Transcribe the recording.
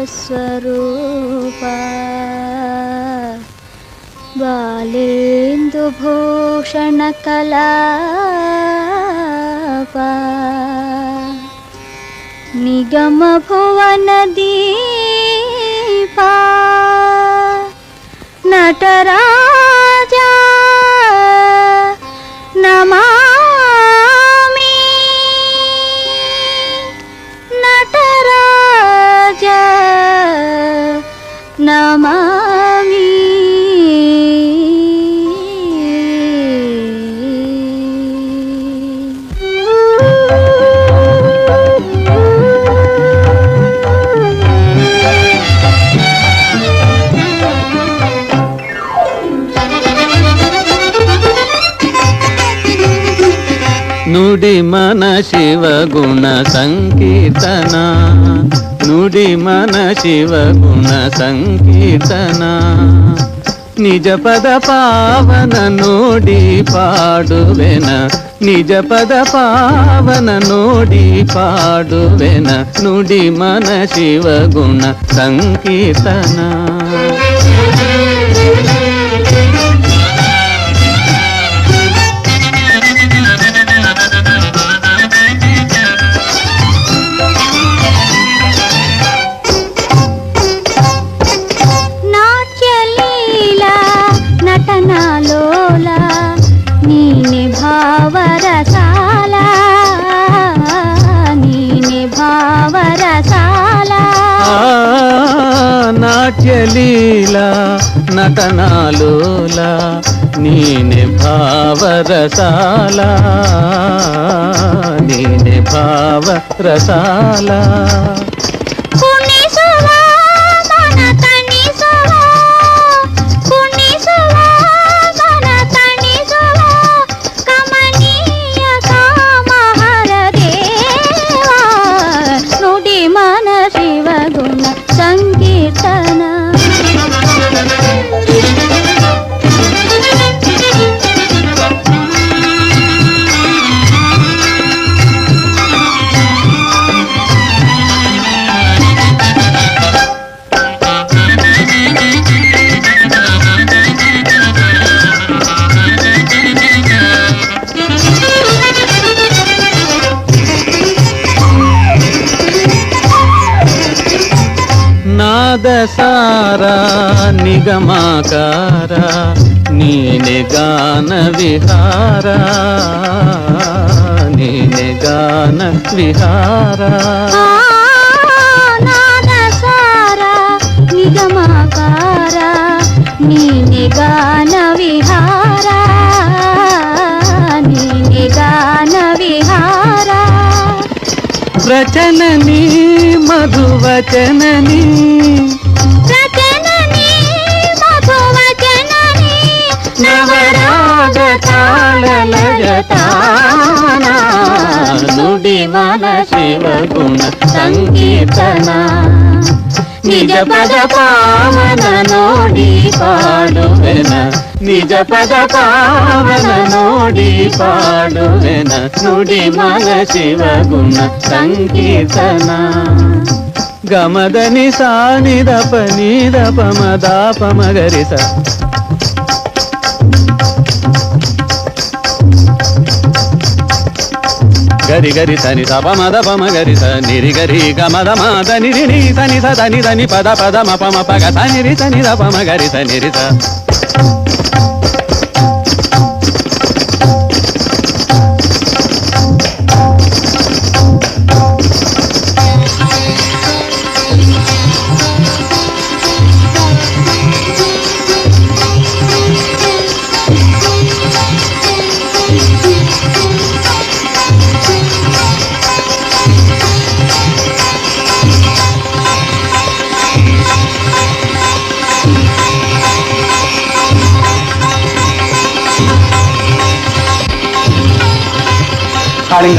ओंकारनादस्वरूपा बालेन्दुभूषणकलापा निगमभुवनदीपा नटराजा नमामि नटराजा नमामि। ನುಡಿ ಮನ ಶಿವ ಗುಣ ಸಂಕೀರ್ತನ, ನುಡಿ ಮನ ಶಿವ ಗುಣ ಸಂಕೀರ್ತನ, ನಿಜ ಪದ ಪಾವನ ನೋಡಿ ಪಾಡುವೆನ, ನಿಜ ಪದ ಪಾವನ ನೋಡಿ ಪಾಡುವೆನ, ನುಡಿ ಮನ ಶಿವ ಗುಣ ಸಂಕೀರ್ತನ. నటనలోలా నీనే భావరసాలా, నీనే భావరసాలా. నాట్యలీలా నటనాలోలా నీనే భావరసాలా, నీనే భావరసాలా. నాదసారా నిగమాకారా నీనే గాన విహారా, నీనే గాన విహారా. నాదసారా నిగమాకారా నీనే గాన విహారా, నీనే గాన విహారా. ప్రచనని మధువచనని, ప్రచనని మధువచనని, నవరాగ తాళలయతానా, నుడి మన శివ గుణ సంకీర్తన, నిజ పద పావన నోడి పాడుವೆನ, నిజ పద పావన నోడి పాడుವೆನ, నుడి మన శివ గుణ సంకీర్తన. గమదని సానిద పనిద పమద పమగరిస, గరి గరి సని స పమద పమగరిస, నిరి గరి గమద మాద నిరి ని సని స దని దని పద పద మ పమ పగ స నిరి సని ద పమగరిస నిరి స. కాళింగ